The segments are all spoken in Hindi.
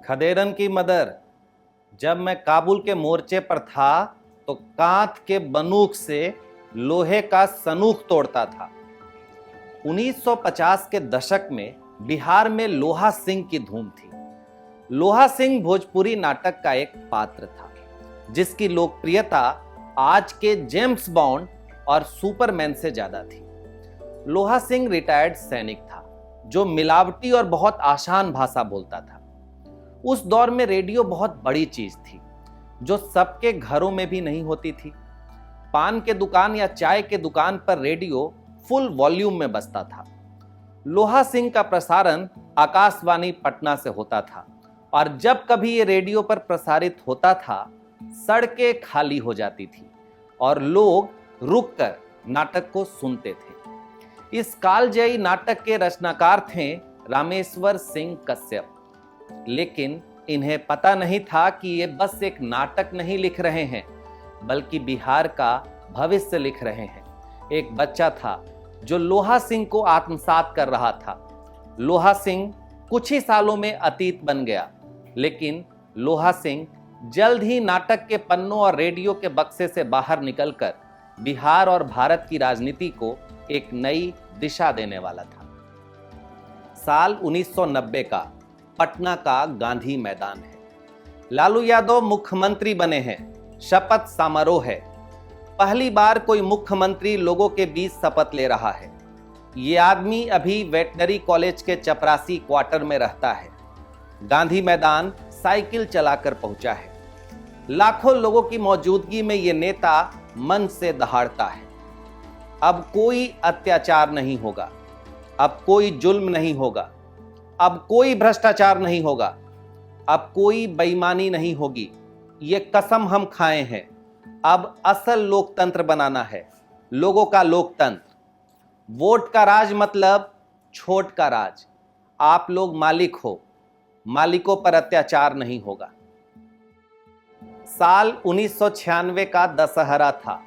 खदेरन की मदर, जब मैं काबुल के मोर्चे पर था तो कांत के बंदूक से लोहे का सनूक तोड़ता था। 1950 के दशक में बिहार में लोहा सिंह की धूम थी। लोहा सिंह भोजपुरी नाटक का एक पात्र था जिसकी लोकप्रियता आज के जेम्स बॉन्ड और सुपरमैन से ज्यादा थी। लोहा सिंह रिटायर्ड सैनिक था जो मिलावटी और बहुत आसान भाषा बोलता था। उस दौर में रेडियो बहुत बड़ी चीज थी जो सबके घरों में भी नहीं होती थी। पान के दुकान या चाय के दुकान पर रेडियो फुल वॉल्यूम में बजता था। लोहा सिंह का प्रसारण आकाशवाणी पटना से होता था और जब कभी ये रेडियो पर प्रसारित होता था सड़कें खाली हो जाती थी और लोग रुककर नाटक को सुनते थे। इस कालजयी नाटक के रचनाकार थे रामेश्वर सिंह कश्यप, लेकिन इन्हें पता नहीं था कि ये बस एक नाटक नहीं लिख रहे हैं बल्कि बिहार का भविष्य लिख रहे हैं। एक बच्चा था जो लोहा सिंह को आत्मसात कर रहा था। लोहा सिंह कुछ ही सालों में अतीत बन गया, लेकिन लोहा सिंह जल्द ही नाटक के पन्नों और रेडियो के बक्से से बाहर निकलकर बिहार और भारत की राजनीति को एक नई दिशा देने वाला था। साल 1990 का पटना का गांधी मैदान है। लालू यादव मुख्यमंत्री बने हैं। शपथ समारोह है। पहली बार कोई मुख्यमंत्री लोगों के बीच शपथ ले रहा है। ये आदमी अभी वेटनरी कॉलेज के चपरासी क्वार्टर में रहता है। गांधी मैदान साइकिल चलाकर पहुंचा है। लाखों लोगों की मौजूदगी में ये नेता मन से दहाड़ता है। अब कोई अत्याचार नहीं होगा, अब कोई जुल्म नहीं होगा, अब कोई भ्रष्टाचार नहीं होगा, अब कोई बेईमानी नहीं होगी। ये कसम हम खाए हैं। अब असल लोकतंत्र बनाना है, लोगों का लोकतंत्र। वोट का राज मतलब छोट का राज। आप लोग मालिक हो, मालिकों पर अत्याचार नहीं होगा। साल 1996 का दशहरा था।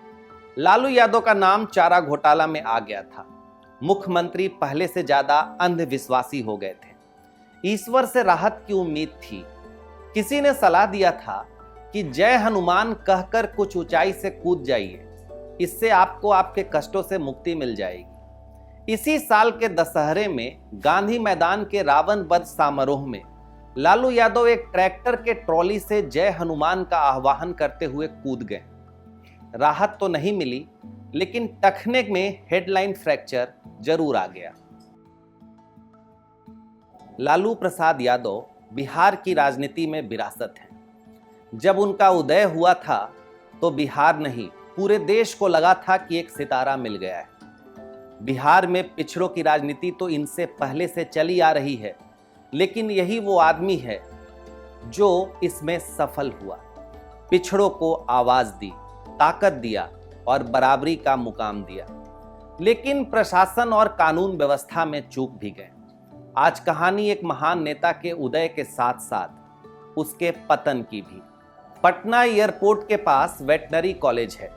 लालू यादव का नाम चारा घोटाला में आ गया था। मुख्यमंत्री पहले से ज्यादा अंधविश्वासी हो गए थे। ईश्वर से राहत की उम्मीद थी। किसी ने सलाह दिया था कि जय हनुमान कहकर कुछ ऊंचाई से कूद जाइए, इससे आपको आपके कष्टों से मुक्ति मिल जाएगी। इसी साल के दशहरे में गांधी मैदान के रावण वध समारोह में लालू यादव एक ट्रैक्टर के ट्रॉली से जय हनुमान का आह्वान करते हुए कूद गए। राहत तो नहीं मिली, लेकिन टखने में हेडलाइन फ्रैक्चर जरूर आ गया। लालू प्रसाद यादव बिहार की राजनीति में विरासत है। जब उनका उदय हुआ था तो बिहार नहीं पूरे देश को लगा था कि एक सितारा मिल गया है। बिहार में पिछड़ों की राजनीति तो इनसे पहले से चली आ रही है, लेकिन यही वो आदमी है जो इसमें सफल हुआ। पिछड़ों को आवाज दी, ताकत दिया और बराबरी का मुकाम दिया, लेकिन प्रशासन और कानून व्यवस्था में चूक भी गए। आज कहानी एक महान नेता के उदय के साथ साथ उसके पतन की भी। पटना एयरपोर्ट के पास वेटनरी कॉलेज है।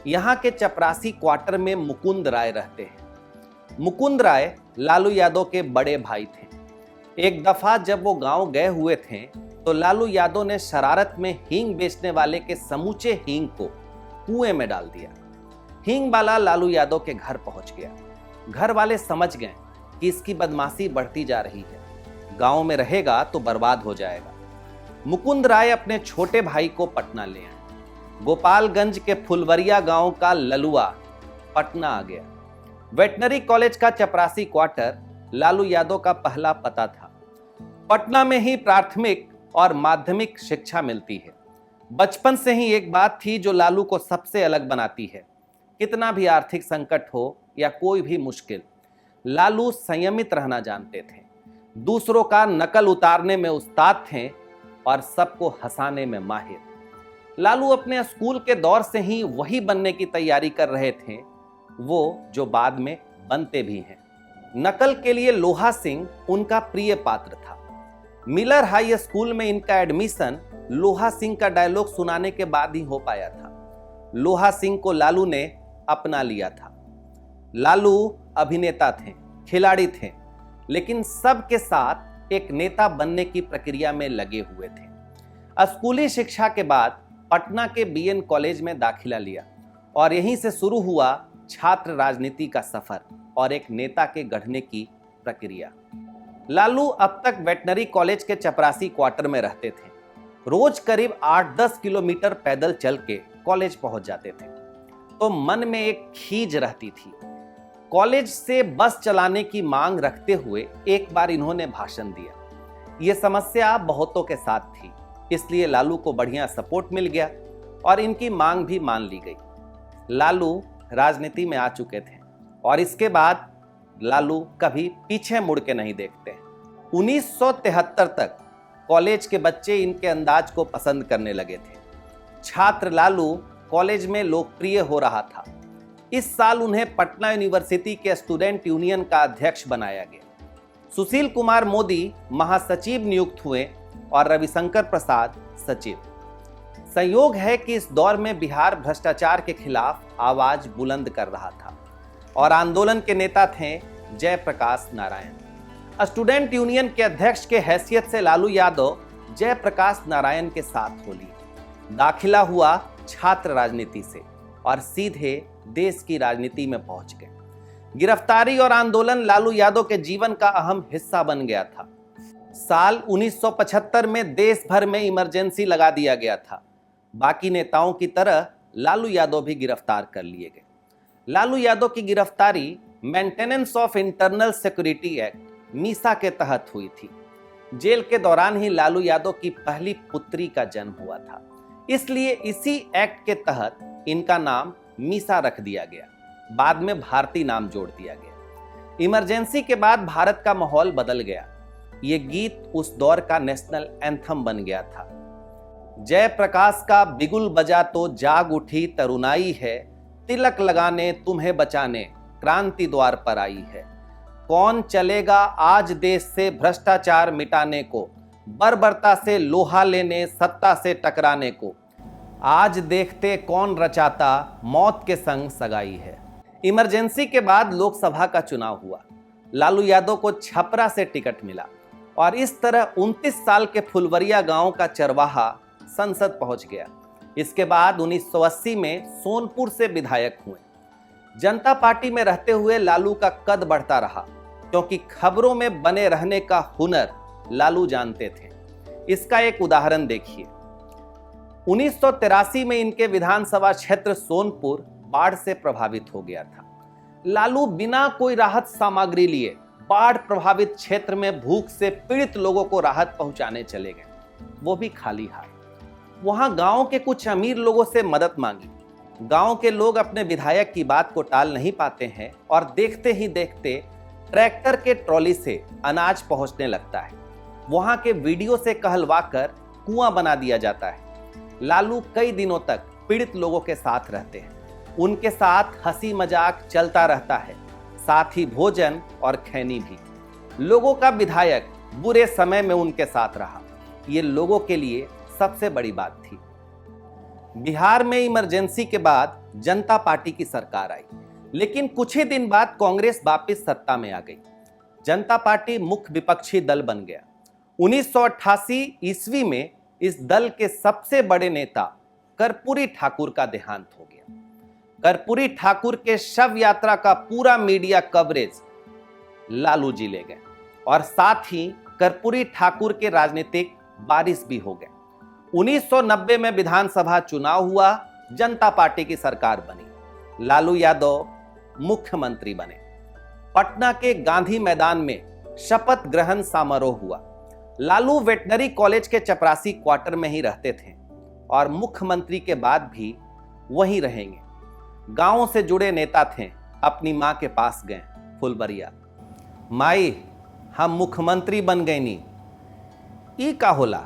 यहाँ के चपरासी क्वार्टर में मुकुंद राय रहते हैं। मुकुंद राय लालू यादव के बड़े भाई थे। एक दफा जब वो गांव गए हुए थे तो लालू यादव ने शरारत में हींग बेचने वाले के समूचे हींग को कुएं में डाल दिया। हींग वाला लालू यादव के घर पहुंच गया। घर वाले समझ गए कि इसकी बदमाशी बढ़ती जा रही है, गांव में रहेगा तो बर्बाद हो जाएगा। मुकुंद राय अपने छोटे भाई को पटना ले आए। गोपालगंज के फुलवरिया गांव का ललुआ पटना आ गया। वेटनरी कॉलेज का चपरासी क्वार्टर लालू यादव का पहला पता था। पटना में ही प्राथमिक और माध्यमिक शिक्षा मिलती है। बचपन से ही एक बात थी जो लालू को सबसे अलग बनाती है। कितना भी आर्थिक संकट हो या कोई भी मुश्किल, लालू संयमित रहना जानते थे। दूसरों का नकल उतारने में उस्ताद थे और सबको हंसाने में माहिर। लालू अपने स्कूल के दौर से ही वही बनने की तैयारी कर रहे थे वो जो बाद में बनते भी हैं। नकल के लिए लोहा सिंह उनका प्रिय पात्र था। मिलर हाई स्कूल में इनका एडमिशन लोहा सिंह का डायलॉग सुनाने के बाद ही हो पाया था। लोहा सिंह को लालू ने अपना लिया था। लालू अभिनेता थे, खिलाड़ी थे, लेकिन सबके साथ एक नेता बनने की प्रक्रिया में लगे हुए थे। स्कूली शिक्षा के बाद पटना के बीएन कॉलेज में दाखिला लिया और यहीं से शुरू हुआ छात्र राजनीति का सफर और एक नेता के गढ़ने की प्रक्रिया। लालू अब तक वेटनरी कॉलेज के चपरासी क्वार्टर में रहते थे। रोज करीब 8-10 किलोमीटर पैदल चल के कॉलेज पहुंच जाते थे। तो मन में एक खीज रहती थी। कॉलेज से बस चलाने की मांग रखते हुए एक बार इन्होंने भाषण दिया। ये समस्या बहुतों के साथ थी, इसलिए लालू को बढ़िया सपोर्ट मिल गया और इनकी मांग भी मान ली गई। लालू राजनीति में आ चुके थे और इसके बाद लालू कभी पीछे मुड़ के नहीं देखते। 1973 तक कॉलेज के बच्चे इनके अंदाज को पसंद करने लगे थे। छात्र लालू कॉलेज में लोकप्रिय हो रहा था। इस साल उन्हें पटना यूनिवर्सिटी के स्टूडेंट यूनियन का अध्यक्ष बनाया गया। सुशील कुमार मोदी महासचिव नियुक्त हुए और रविशंकर प्रसाद सचिव। संयोग है कि इस दौर में बिहार भ्रष्टाचार के खिलाफ आवाज बुलंद कर रहा था और आंदोलन के नेता थे जयप्रकाश नारायण। स्टूडेंट यूनियन के अध्यक्ष के हैसियत से लालू यादव जयप्रकाश नारायण के साथ हो लिए। दाखिला हुआ छात्र राजनीति से और सीधे देश की राजनीति में पहुंच गए। गिरफ्तारी और आंदोलन लालू यादव के जीवन का अहम हिस्सा बन गया था। साल 1975 में देश भर में इमरजेंसी लगा दिया गया था। बाकी नेताओं की तरह लालू यादव भी गिरफ्तार कर लिए गए। लालू यादव की गिरफ्तारी maintenance of internal security act Misa के तहत हुई थी। जेल के दौरान ही लालू यादव की पहली पुत्री का जन्म हुआ था, इसलिए इसी एक्ट के तहत इनका नाम मीसा रख दिया गया। बाद में भारती नाम जोड़ दिया गया। इमरजेंसी के बाद भारत का माहौल बदल गया। ये गीत उस दौर का नेशनल एंथम बन गया था। जयप्रकाश का बिगुल बजा तो जाग उठी तरुणाई है, तिलक लगाने तुम्हें बचाने क्रांति द्वार पर आई है। कौन चलेगा आज देश से भ्रष्टाचार मिटाने को, बर्बरता से लोहा लेने सत्ता से टकराने को। आज देखते कौन रचाता मौत के संग सगाई है। इमरजेंसी के बाद लोकसभा का चुनाव हुआ। लालू यादव को छपरा से टिकट मिला और इस तरह 29 साल के फुलवरिया गांव का चरवाहा संसद पहुंच गया। इसके बाद 1980 में सोनपुर से विधायक हुए। जनता पार्टी में रहते हुए लालू का कद बढ़ता रहा, क्योंकि खबरों में बने रहने का हुनर लालू जानते थे। इसका एक उदाहरण देखिए। 1983 में इनके विधानसभा क्षेत्र सोनपुर बाढ़ से प्रभावित हो गया था। लालू बिना कोई राहत सामग्री लिए बाढ़ प्रभावित क्षेत्र में भूख से पीड़ित लोगों को राहत पहुंचाने चले गए, वो भी खाली हाथ। वहां गांव के कुछ अमीर लोगों से मदद मांगी। गांव के लोग अपने विधायक की बात को टाल नहीं पाते हैं और देखते ही देखते ट्रैक्टर के ट्रॉली से अनाज पहुंचने लगता है। वहां के वीडियो से कहलवाकर कुआं बना दिया जाता है। लालू कई दिनों तक पीड़ित लोगों के साथ रहते हैं। उनके साथ हंसी मजाक चलता रहता है, साथ ही भोजन और खैनी भी। लोगों का विधायक बुरे समय में उनके साथ रहा। ये लोगों के लिए सबसे बड़ी बात थी। बिहार में इमरजेंसी के बाद जनता पार्टी की सरकार आई, लेकिन कुछ ही दिन बाद कांग्रेस वापस सत्ता में आ गई। जनता पार्टी मुख्य विपक्षी दल बन गया। 1988 ईस्वी में इस दल के सबसे बड़े नेता कर्पूरी ठाकुर का देहांत हो गया। कर्पूरी ठाकुर के शव यात्रा का पूरा मीडिया कवरेज लालू जी ले गए और साथ ही कर्पूरी ठाकुर के राजनीतिक बारिश भी हो गए। 1990 में विधानसभा चुनाव हुआ, जनता पार्टी की सरकार बनी। लालू यादव मुख्यमंत्री बने। पटना के गांधी मैदान में शपथ ग्रहण समारोह हुआ। लालू वेटनरी कॉलेज के चपरासी क्वार्टर में ही रहते थे और मुख्यमंत्री के बाद भी वहीं रहेंगे। गांवों से जुड़े नेता थे। अपनी मां के पास गए फुलबरिया, माई हम मुख्यमंत्री बन गए नी। ई का होला?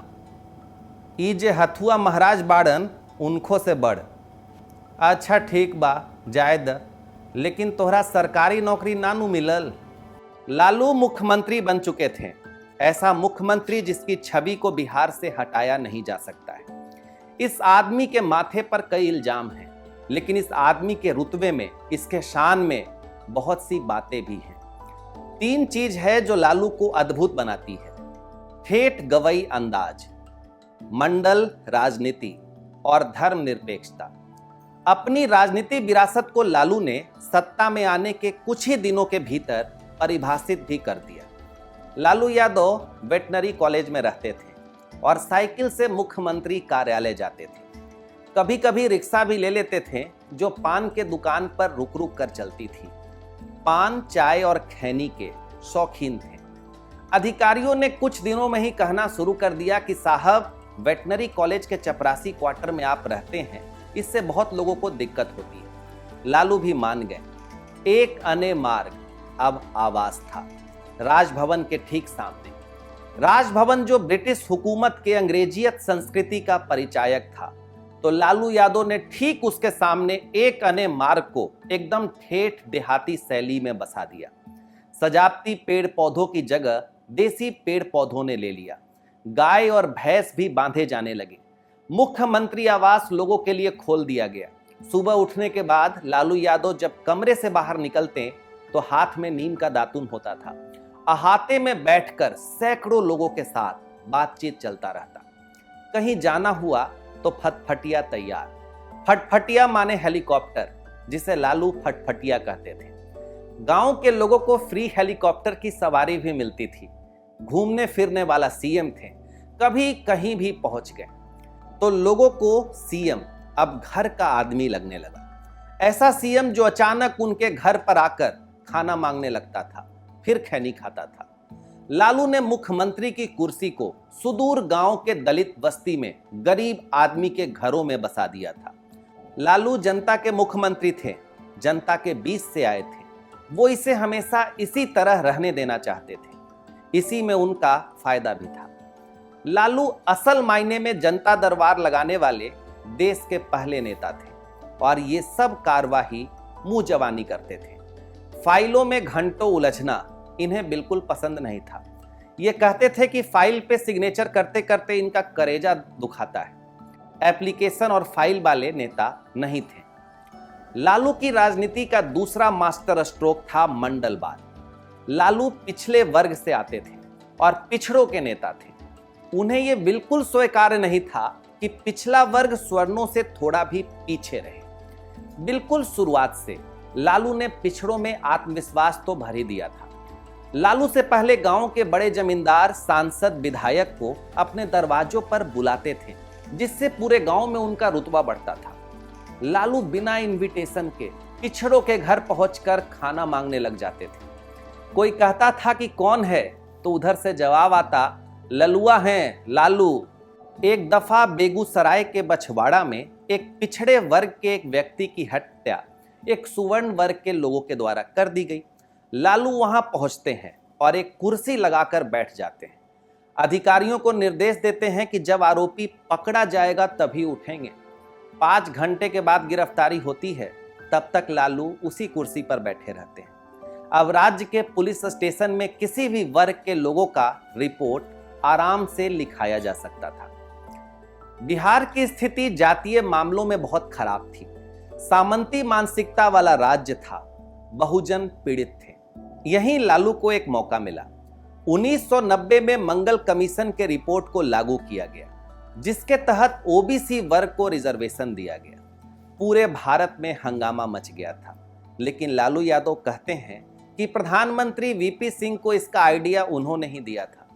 ई जे हथुआ महाराज बाड़न उनको से बढ़। अच्छा ठीक बा, जाए द, लेकिन तोहरा सरकारी नौकरी नानू मिलल। लालू मुख्यमंत्री बन चुके थे। ऐसा मुख्यमंत्री जिसकी छवि को बिहार से हटाया नहीं जा सकता है। इस आदमी के माथे पर कई इल्जाम हैं, लेकिन इस आदमी के रुतबे में, इसके शान में बहुत सी बातें भी हैं। 3 चीज है जो लालू को अद्भुत बनाती है। ठेठ गवई अंदाज, मंडल राजनीति और धर्मनिरपेक्षता। अपनी राजनीति विरासत को लालू ने सत्ता में आने के कुछ ही दिनों के भीतर परिभाषित भी कर दिया। लालू यादव वेटनरी कॉलेज में रहते थे और साइकिल से मुख्यमंत्री कार्यालय जाते थे। कभी कभी रिक्शा भी ले लेते थे जो पान के दुकान पर रुक रुक कर चलती थी। पान, चाय और खैनी के शौकीन थे। अधिकारियों ने कुछ दिनों में ही कहना शुरू कर दिया कि साहब, वेटनरी कॉलेज के चपरासी क्वार्टर में आप रहते हैं, इससे बहुत लोगों को दिक्कत होती है। लालू भी मान गए। एक अने मार्ग अब आवास था, राजभवन के ठीक सामने। राजभवन जो ब्रिटिश हुकूमत के अंग्रेजियत संस्कृति का परिचायक था, तो लालू यादव ने ठीक उसके सामने एक अने मार्ग को एकदम ठेठ देहाती शैली में बसा दिया। सजावटी पेड़ पौधों की जगह देसी पेड़ पौधों ने ले लिया। गाय और भैंस भी बांधे जाने लगे। मुख्यमंत्री आवास लोगों के लिए खोल दिया गया। सुबह उठने के बाद लालू यादव जब कमरे से बाहर निकलते तो हाथ में नीम का दातुन होता था। अहाते में बैठकर सैकड़ों लोगों के साथ बातचीत चलता रहता। कहीं जाना हुआ तो फटफटिया तैयार। फटफटिया माने हेलीकॉप्टर, जिसे लालू फटफटिया कहते थे। गांव के लोगों को फ्री हेलीकॉप्टर की सवारी भी मिलती थी। घूमने फिरने वाला सीएम थे, कभी कहीं भी पहुंच गए तो लोगों को सीएम अब घर का आदमी लगने लगा। ऐसा सीएम जो अचानक उनके घर पर आकर खाना मांगने लगता था, फिर खैनी खाता था। लालू ने मुख्यमंत्री की कुर्सी को सुदूर गांव के दलित बस्ती में गरीब आदमी के घरों में बसा दिया था। लालू जनता के मुख्यमंत्री थे, जनता के बीच से आए थे। वो इसे हमेशा इसी तरह रहने देना चाहते थे। इसी में उनका फायदा भी था। लालू असल मायने में जनता दरबार लगाने वाले देश के पहले नेता थे और ये सब कार्यवाही मुंह जवानी करते थे। फाइलों में घंटों उलझना इन्हें बिल्कुल पसंद नहीं था। ये कहते थे कि फाइल पे सिग्नेचर करते करते इनका कलेजा दुखाता है। एप्लीकेशन और फाइल वाले नेता नहीं थे। लालू की राजनीति का दूसरा मास्टर स्ट्रोक था मंडलवाद। लालू पिछले वर्ग से आते थे और पिछड़ों के नेता थे। उन्हें यह बिल्कुल स्वीकार्य नहीं था कि पिछला वर्ग स्वर्णों से थोड़ा भी पीछे रहे। बिल्कुल शुरुआत से लालू ने पिछड़ों में आत्मविश्वास तो भर ही दिया था। लालू से पहले गांव के बड़े जमींदार, सांसद, विधायक को अपने दरवाजों पर बुलाते थे, जिससे पूरे गांव में उनका रुतबा बढ़ता था। लालू बिना इनविटेशन के पिछड़ों के घर पहुंचकर खाना मांगने लग जाते थे। कोई कहता था कि कौन है, तो उधर से जवाब आता, ललुआ हैं लालू। एक दफा बेगूसराय के बछवाड़ा में एक पिछड़े वर्ग के एक व्यक्ति की हत्या एक सुवर्ण वर्ग के लोगों के द्वारा कर दी गई। लालू वहां पहुंचते हैं और एक कुर्सी लगाकर बैठ जाते हैं। अधिकारियों को निर्देश देते हैं कि जब आरोपी पकड़ा जाएगा तभी उठेंगे। 5 घंटे के बाद गिरफ्तारी होती है, तब तक लालू उसी कुर्सी पर बैठे रहते हैं। अब राज्य के पुलिस स्टेशन में किसी भी वर्ग के लोगों का रिपोर्ट आराम से लिखाया जा सकता था। बिहार की स्थिति जातीय मामलों में बहुत खराब थी। सामंती मानसिकता वाला राज्य था। बहुजन पीड़ित थे। यहीं लालू को एक मौका मिला। 1990 में मंगल कमीशन के रिपोर्ट को लागू किया गया, जिसके तहत ओबीसी वर्ग को रिजर्वेशन दिया गया। पूरे भारत में हंगामा मच गया था। लेकिन लालू यादव कहते हैं कि प्रधानमंत्री वीपी सिंह को इसका आइडिया उन्होंने ही दिया था।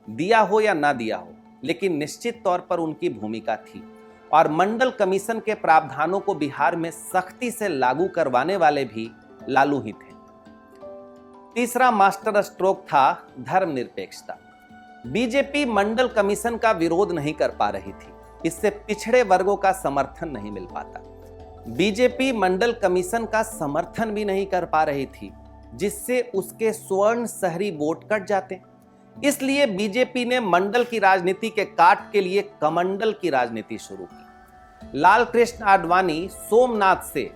दिया हो या ना दिया हो, लेकिन निश्चित तौर पर उनकी भूमिका थी और मंडल कमीशन के प्रावधानों को बिहार में सख्ती से लागू करवाने वाले भी लालू ही थे। तीसरा मास्टर स्ट्रोक था धर्मनिरपेक्षता। बीजेपी मंडल कमीशन का विरोध नहीं कर पा रही थी। इससे पिछड़े वर्गों का समर्थन नहीं मिल पाता। बीजेपी मंडल कमीशन का समर्थन भी नहीं कर पा रही थी, जिससे उसके स्वर्ण शहरी वोट कट जाते। इसलिए बीजेपी ने मंडल की राजनीति के काट के लिए कमंडल की राजनीति शुरू की। लाल कृष्ण आडवाणी सोमनाथ से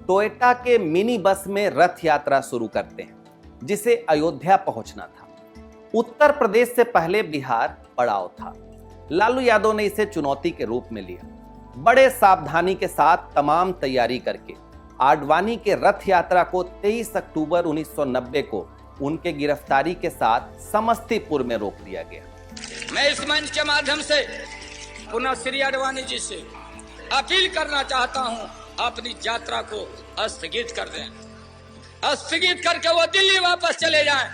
टोयोटा के मिनी बस में रथ यात्रा शुरू करते हैं, जिसे अयोध्या पहुंचना था। उत्तर प्रदेश से पहले बिहार पड़ाव था। लालू यादव ने इसे चुनौती के रूप में लिया। बड़े सावधानी के साथ तमाम तैयारी करके आडवाणी के रथ यात्रा को 23 अक्टूबर 1990 को उनके गिरफ्तारी के साथ समस्तीपुर में रोक दिया गया। मैं इस मंच के माध्यम से पुनः श्री अडवाणी जी से अपील करना चाहता हूं, अपनी यात्रा को स्थगित कर दें। स्थगित करके वो दिल्ली वापस चले जाएं।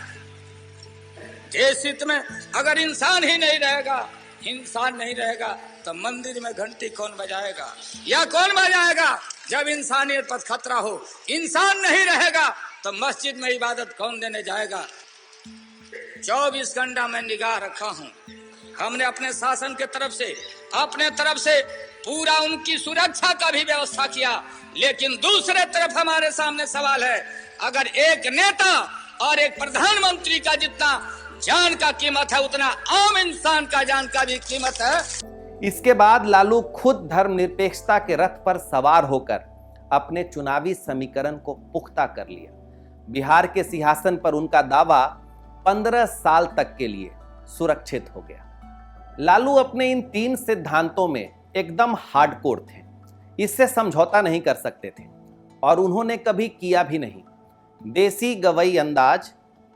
देश हित में अगर इंसान ही नहीं रहेगा, इंसान नहीं रहेगा, तो मंदिर में घंटी कौन बजाएगा या कौन बजाएगा? जब इंसानियत पर खतरा हो, इंसान नहीं रहेगा तो मस्जिद में इबादत कौन देने जाएगा? 24 घंटा मैं निगाह रखा हूं। हमने अपने शासन के तरफ से, अपने तरफ से पूरा उनकी सुरक्षा का भी व्यवस्था किया, लेकिन दूसरे तरफ हमारे सामने सवाल है, अगर एक नेता और एक प्रधानमंत्री का जितना जान का कीमत है, उतना आम इंसान का जान का भी कीमत है। इसके बाद लालू खुद धर्मनिरपेक्षता के रथ पर सवार होकर अपने चुनावी समीकरण को पुख्ता कर लिया। बिहार के सिंहासन पर उनका दावा 15 साल तक के लिए सुरक्षित हो गया। लालू अपने इन 3 सिद्धांतों में एकदम हार्डकोर थे, इससे समझौता नहीं कर सकते थे और उन्होंने कभी किया भी नहीं। देसी गवई अंदाज,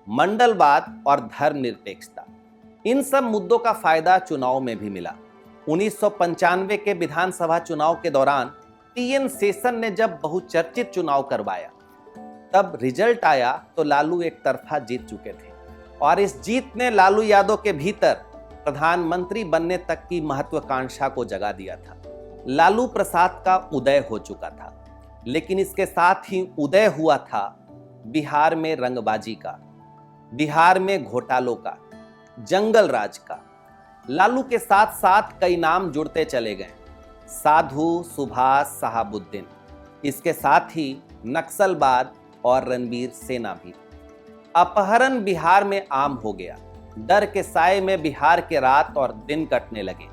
मंडलवाद और धर्मनिरपेक्षता, इन सब मुद्दों का फायदा चुनाव में भी मिला। 1995 के विधानसभा चुनाव के दौरान टीएन शेषन ने जब बहुचर्चित चुनाव करवाया, तब रिजल्ट आया तो लालू एक तरफा जीत चुके थे और इस जीत ने लालू यादव के भीतर प्रधानमंत्री बनने तक की महत्वाकांक्षा को जगा दिया था। लालू प्रसाद का उदय हो चुका था, लेकिन इसके साथ ही उदय हुआ था बिहार में रंगबाजी का, बिहार में घोटालों का, जंगल राज का। लालू के साथ साथ कई नाम जुड़ते चले गए, साधु, सुभाष, शहाबुद्दीन, इसके साथ ही नक्सलवाद और रणबीर सेना भी। अपहरण बिहार में आम हो गया। डर के साए में बिहार के रात और दिन कटने लगे।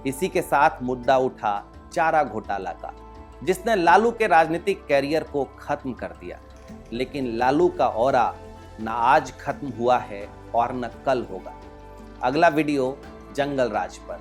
इसी के साथ मुद्दा उठा चारा घोटाला का, जिसने लालू के राजनीतिक कैरियर को खत्म कर दिया। लेकिन लालू का ऑरा न आज खत्म हुआ है और न कल होगा। अगला वीडियो जंगल राज पर।